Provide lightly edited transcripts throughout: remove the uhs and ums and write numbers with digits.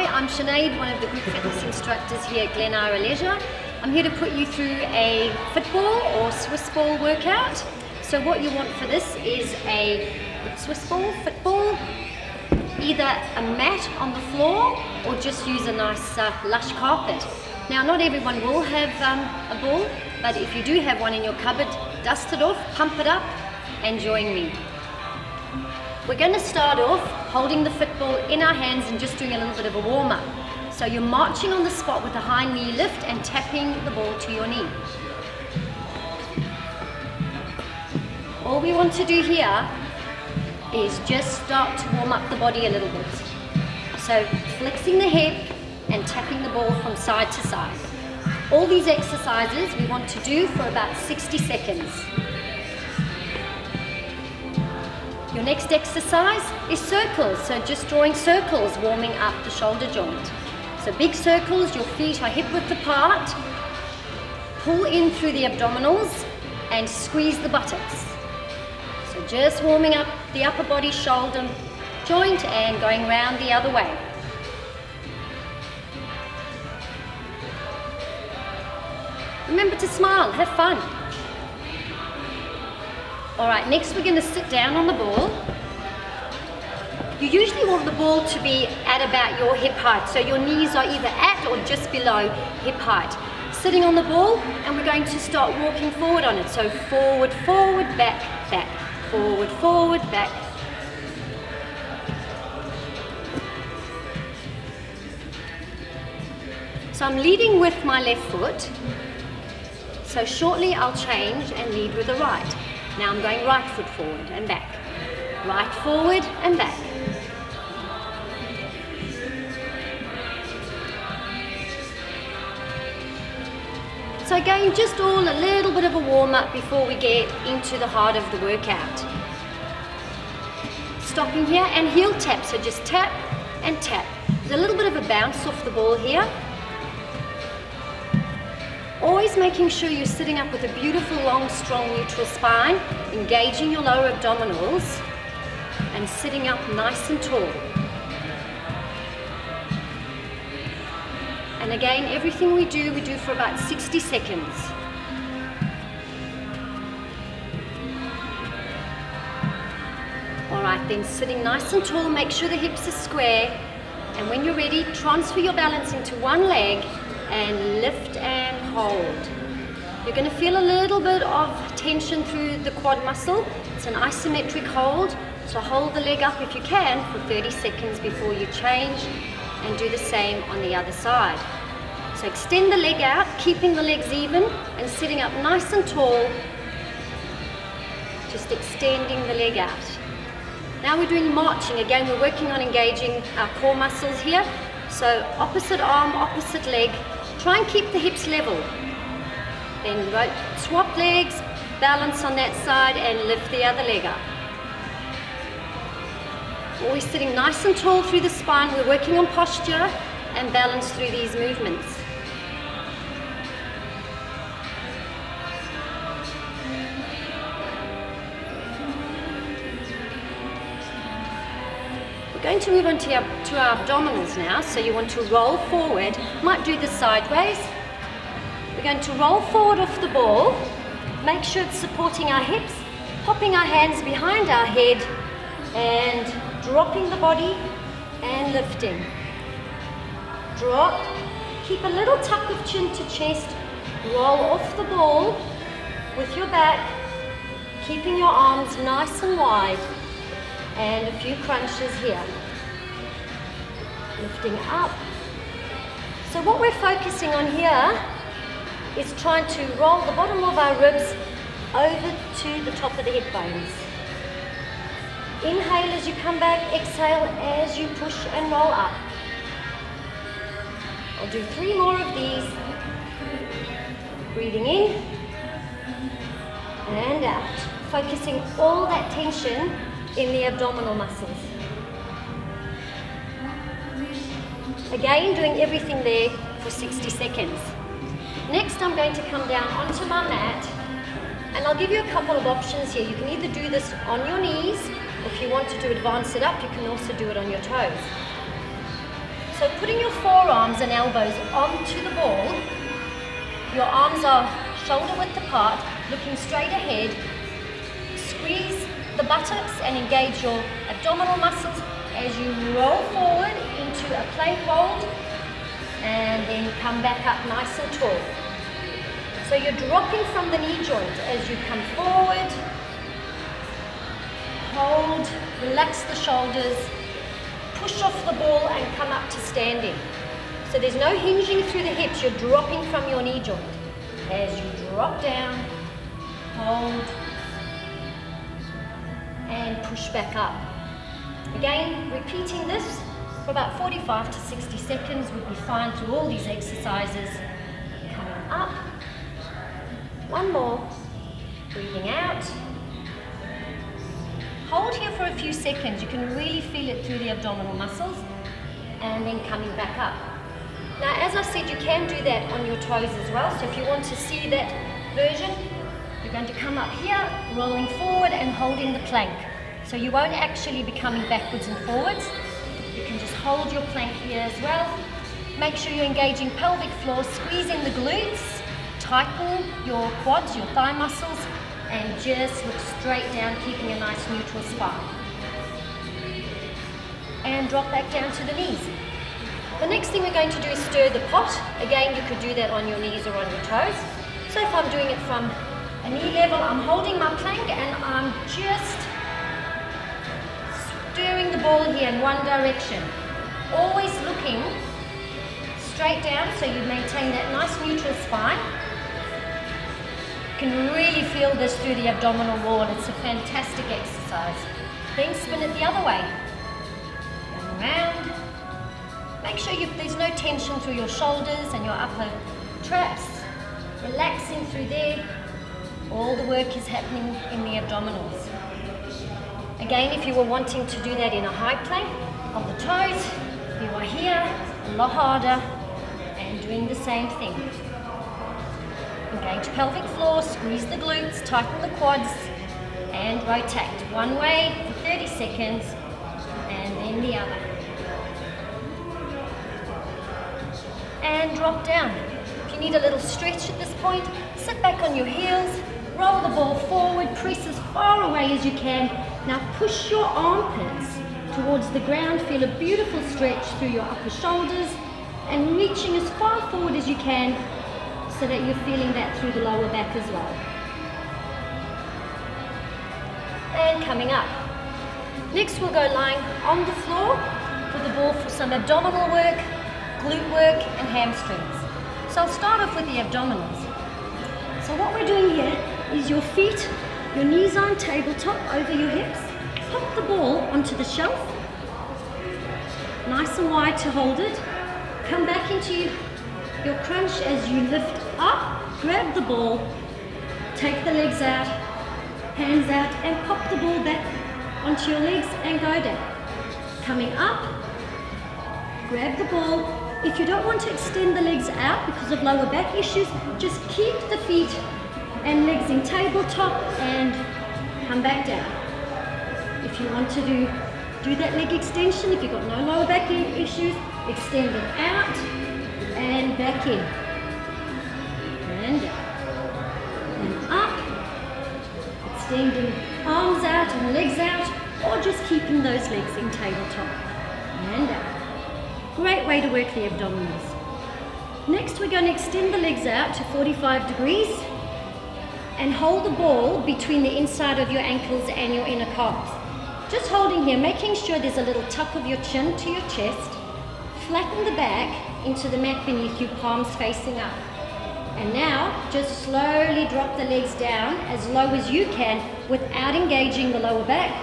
Hi, I'm Sinead, one of the group fitness instructors here at Glenara Leisure. I'm here to put you through a Fitball or Swiss ball workout. So what you want for this is a Swiss ball, Fitball, either a mat on the floor or just use a nice lush carpet. Now not everyone will have a ball, but if you do have one in your cupboard, dust it off, pump it up and join me. We're going to start off holding the Fitball in our hands and just doing a little bit of a warm-up. So you're marching on the spot with a high knee lift and tapping the ball to your knee. All we want to do here is just start to warm up the body a little bit. So flexing the hip and tapping the ball from side to side. All these exercises we want to do for about 60 seconds. Your next exercise is circles, so just drawing circles, warming up the shoulder joint. So big circles, your feet are hip width apart, pull in through the abdominals and squeeze the buttocks. So just warming up the upper body shoulder joint and going round the other way. Remember to smile, have fun. Alright, next we're going to sit down on the ball. You usually want the ball to be at about your hip height, so your knees are either at or just below hip height. Sitting on the ball, and we're going to start walking forward on it. So forward, forward, back, back, forward, forward, back. So I'm leading with my left foot. So shortly I'll change and lead with the right. Now I'm going right foot forward and back. Right forward and back. So again, just all a little bit of a warm-up before we get into the heart of the workout. Stopping here and heel tap, so just tap and tap. There's a little bit of a bounce off the ball here. Always making sure you're sitting up with a beautiful, long, strong, neutral spine, engaging your lower abdominals, and sitting up nice and tall. And again, everything we do for about 60 seconds. All right, then sitting nice and tall, make sure the hips are square, and when you're ready, transfer your balance into one leg, and lift and hold. You're going to feel a little bit of tension through the quad muscle. It's an isometric hold, so hold the leg up if you can for 30 seconds before you change, and do the same on the other side. So extend the leg out, keeping the legs even and sitting up nice and tall, just extending the leg out. Now we're doing marching. Again, we're working on engaging our core muscles here. So opposite arm, opposite leg. Try and keep the hips level. Then swap legs, balance on that side and lift the other leg up. Always sitting nice and tall through the spine. We're working on posture and balance through these movements. Going to move on to our abdominals now, so you want to roll forward. Might do this sideways. We're going to roll forward off the ball, make sure it's supporting our hips, popping our hands behind our head and dropping the body and lifting. Drop, keep a little tuck of chin to chest, roll off the ball with your back, keeping your arms nice and wide. And a few crunches here. Lifting up. So what we're focusing on here is trying to roll the bottom of our ribs over to the top of the hip bones. Inhale as you come back, exhale as you push and roll up. I'll do 3 more of these. Breathing in and out. Focusing all that tension in the abdominal muscles. Again, doing everything there for 60 seconds. Next, I'm going to come down onto my mat, and I'll give you a couple of options here. You can either do this on your knees, or if you want to advance it up, you can also do it on your toes. So So putting your forearms and elbows onto the ball, your arms are shoulder width apart, looking straight ahead. Squeeze the buttocks and engage your abdominal muscles as you roll forward into a plank hold and then come back up nice and tall. So you're dropping from the knee joint as you come forward. Hold, relax the shoulders, push off the ball and come up to standing. So there's no hinging through the hips, you're dropping from your knee joint. As you drop down, hold, and push back up. Again, repeating this for about 45 to 60 seconds would be fine through all these exercises. Coming up. One more. Breathing out. Hold here for a few seconds. You can really feel it through the abdominal muscles. And then coming back up. Now, as I said, you can do that on your toes as well. So if you want to see that version, you're going to come up here, rolling forward and holding the plank. So you won't actually be coming backwards and forwards. You can just hold your plank here as well. Make sure you're engaging pelvic floor, squeezing the glutes, tighten your quads, your thigh muscles, and just look straight down, keeping a nice neutral spine. And drop back down to the knees. The next thing we're going to do is stir the pot. Again, you could do that on your knees or on your toes. So if I'm doing it from a knee level, I'm holding my plank and I'm just stirring the ball here in one direction. Always looking straight down so you maintain that nice neutral spine. You can really feel this through the abdominal wall. It's a fantastic exercise. Then spin it the other way. Going around. Make sure there's no tension through your shoulders and your upper traps. Relaxing through there. All the work is happening in the abdominals. Again, if you were wanting to do that in a high plank on the toes, you are here, a lot harder, and doing the same thing. Engage pelvic floor, squeeze the glutes, tighten the quads, and rotate. One way for 30 seconds, and then the other. And drop down. If you need a little stretch at this point, sit back on your heels, roll the ball forward, press as far away as you can. Now push your armpits towards the ground, feel a beautiful stretch through your upper shoulders, and reaching as far forward as you can so that you're feeling that through the lower back as well. And coming up. Next we'll go lying on the floor with the ball for some abdominal work, glute work and hamstrings. So I'll start off with the abdominals. So what we're doing here is your feet, your knees on tabletop over your hips. Pop the ball onto the shelf, nice and wide to hold it. Come back into your crunch as you lift up, grab the ball, take the legs out, hands out, and pop the ball back onto your legs and go down. Coming up, grab the ball. If you don't want to extend the legs out because of lower back issues, just keep the feet and legs in tabletop and come back down. If you want to do that leg extension, if you've got no lower back issues, extend it out and back in. And down. And up. Extending arms out and legs out, or just keeping those legs in tabletop. And down. Great way to work the abdominals. Next we're going to extend the legs out to 45 degrees and hold the ball between the inside of your ankles and your inner calves. Just holding here, making sure there's a little tuck of your chin to your chest. Flatten the back into the mat beneath you, palms facing up. And now just slowly drop the legs down as low as you can without engaging the lower back.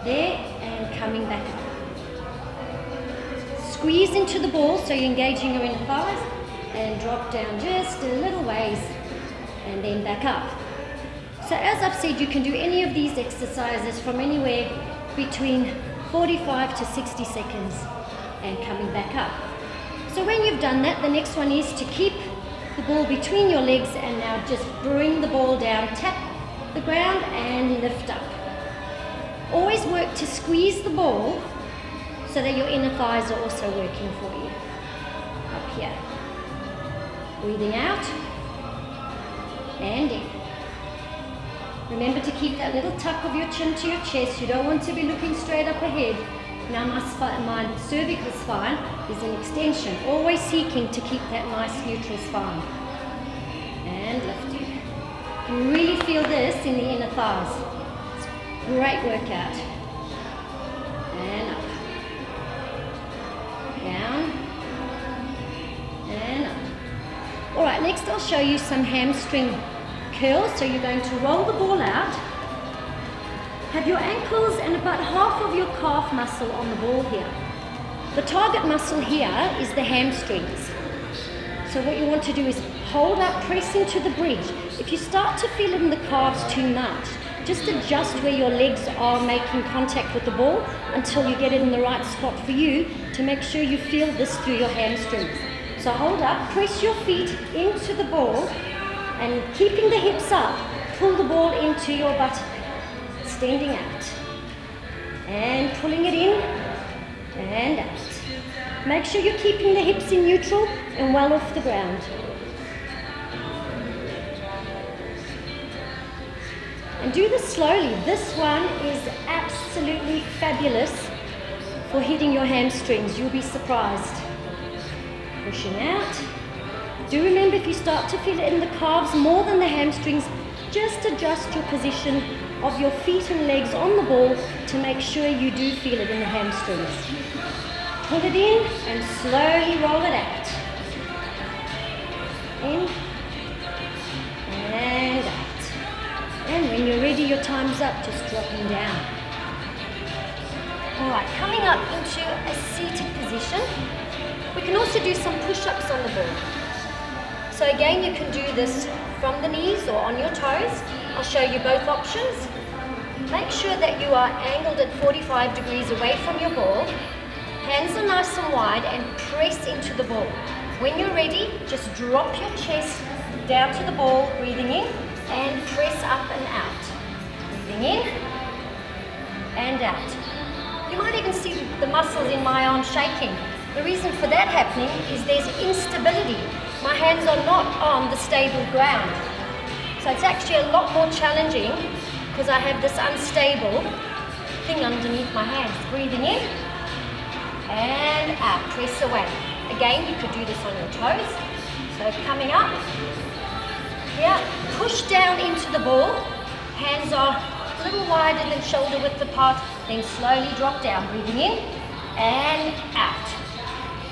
There, and coming back up. Squeeze into the ball so you're engaging your inner thighs and drop down just a little ways and then back up. So as I've said, you can do any of these exercises from anywhere between 45 to 60 seconds and coming back up. So when you've done that, the next one is to keep the ball between your legs and now just bring the ball down, tap the ground and lift up. Always work to squeeze the ball so that your inner thighs are also working for you. Up here. Breathing out and in. Remember to keep that little tuck of your chin to your chest. You don't want to be looking straight up ahead. Now my cervical spine is an extension, always seeking to keep that nice neutral spine. And lifting. You can really feel this in the inner thighs. It's a great workout. And up. Down. And up. Alright, next I'll show you some hamstring curls. So you're going to roll the ball out. Have your ankles and about half of your calf muscle on the ball here. The target muscle here is the hamstrings. So what you want to do is hold up, press into the bridge. If you start to feel it in the calves too much, just adjust where your legs are making contact with the ball until you get it in the right spot for you to make sure you feel this through your hamstrings. So hold up, press your feet into the ball and keeping the hips up, pull the ball into your buttock. Extending out and pulling it in and out. Make sure you're keeping the hips in neutral and well off the ground. And do this slowly. This one is absolutely fabulous for hitting your hamstrings. You'll be surprised. Pushing out. Do remember, if you start to feel it in the calves more than the hamstrings, just adjust your position of your feet and legs on the ball to make sure you do feel it in the hamstrings. Pull it in and slowly roll it out. In and out. And when you're ready, your time's up, just dropping down. Alright, coming up into a seated position. We can also do some push-ups on the ball. So again, you can do this from the knees or on your toes. I'll show you both options. Make sure that you are angled at 45 degrees away from your ball. Hands are nice and wide and press into the ball. When you're ready, just drop your chest down to the ball, breathing in and press up and out. Breathing in and out. You might even see the muscles in my arm shaking. The reason for that happening is there's instability. My hands are not on the stable ground. So it's actually a lot more challenging because I have this unstable thing underneath my hands. Breathing in and out, press away. Again, you could do this on your toes. So coming up, here, push down into the ball. Hands are a little wider than shoulder width apart, then slowly drop down. Breathing in and out.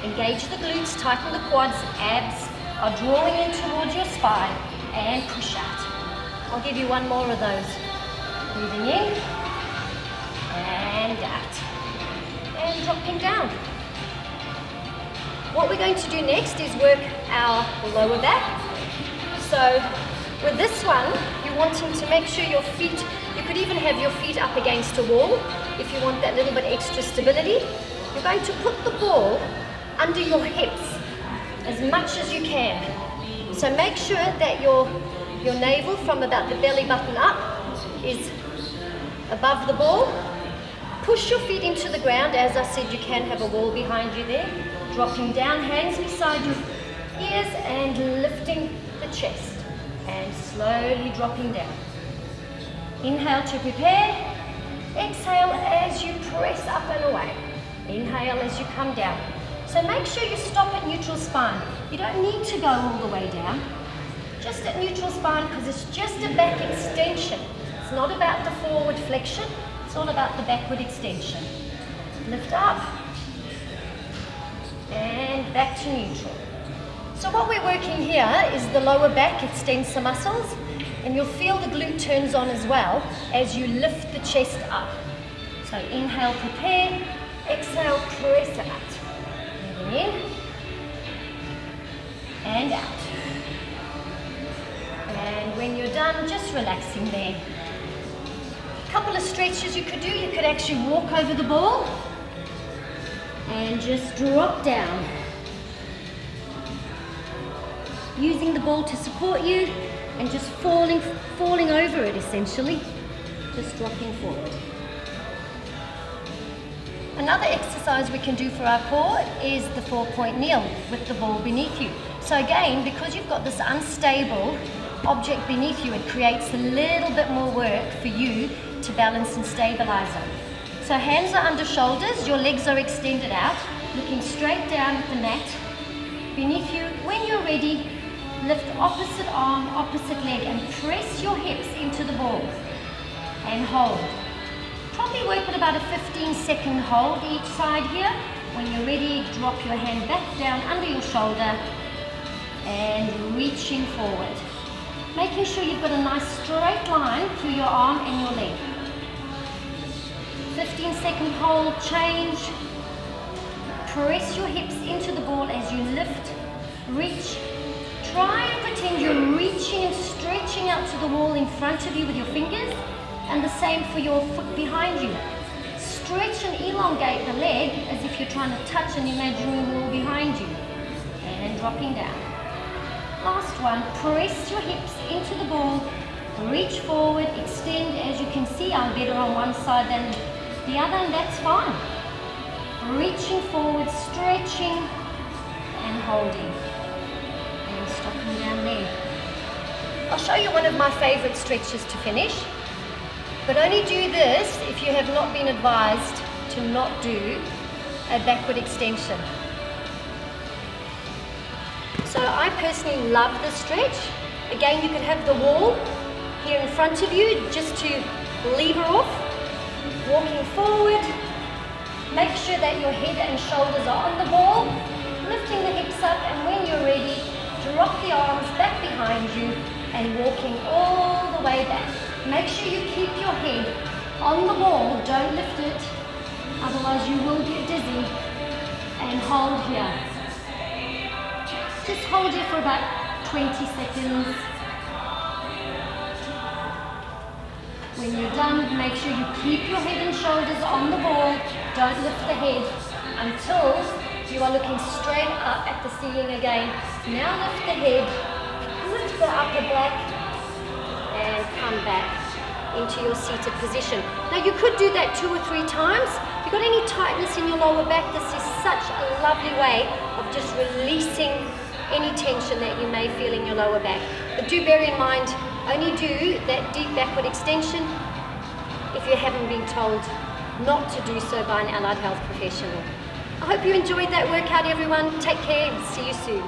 Engage the glutes, tighten the quads, abs are drawing in towards your spine and push out. I'll give you one more of those. Breathing in and out and dropping down. What we're going to do next is work our lower back. So with this one, you're wanting to make sure your feet, you could even have your feet up against a wall if you want that little bit extra stability. You're going to put the ball under your hips as much as you can. So make sure that your navel from about the belly button up is above the ball. Push your feet into the ground. As I said, you can have a wall behind you there. Dropping down, hands beside your ears and lifting the chest. And slowly dropping down. Inhale to prepare. Exhale as you press up and away. Inhale as you come down. So make sure you stop at neutral spine. You don't need to go all the way down. Just at neutral spine because it's just a back extension. It's not about the forward flexion. It's all about the backward extension. Lift up and back to neutral. So what we're working here is the lower back extensor muscles, and you'll feel the glute turns on as well as you lift the chest up. So inhale, prepare. Exhale, press out. Breathing in and out. And when you're done, just relaxing there. A couple of stretches you could do. You could actually walk over the ball and just drop down. Using the ball to support you and just falling over it essentially. Just dropping forward. Another exercise we can do for our core is the 4-point kneel with the ball beneath you. So again, because you've got this unstable object beneath you, it creates a little bit more work for you to balance and stabilize on. So hands are under shoulders, your legs are extended out, looking straight down at the mat beneath you. When you're ready, lift opposite arm, opposite leg, and press your hips into the ball and hold. Probably work at about a 15-second hold each side here. When you're ready, drop your hand back down under your shoulder and reaching forward. Making sure you've got a nice straight line through your arm and your leg. 15-second hold, change. Press your hips into the ball as you lift, reach. Try and pretend you're reaching and stretching out to the wall in front of you with your fingers, and the same for your foot behind you. Stretch and elongate the leg as if you're trying to touch an imaginary wall behind you. And dropping down. Last one, press your hips into the ball, reach forward, extend. As you can see, I'm better on one side than the other, and that's fine. Reaching forward, stretching, and holding. And stopping down there. I'll show you one of my favorite stretches to finish, but only do this if you have not been advised to not do a backward extension. So I personally love this stretch. Again, you could have the wall here in front of you just to lever off. Walking forward, make sure that your head and shoulders are on the ball, lifting the hips up, and when you're ready, drop the arms back behind you and walking all the way back. Make sure you keep your head on the ball, don't lift it, otherwise you will get dizzy, and hold here. Just hold here for about 20 seconds. When you're done, make sure you keep your head and shoulders on the ball. Don't lift the head until you are looking straight up at the ceiling again. Now lift the head, lift the upper back, and come back into your seated position. Now you could do that 2 or 3 times. If you've got any tightness in your lower back, this is such a lovely way of just releasing any tension that you may feel in your lower back. But do bear in mind, only do that deep backward extension if you haven't been told not to do so by an allied health professional. I hope you enjoyed that workout, everyone. Take care and see you soon.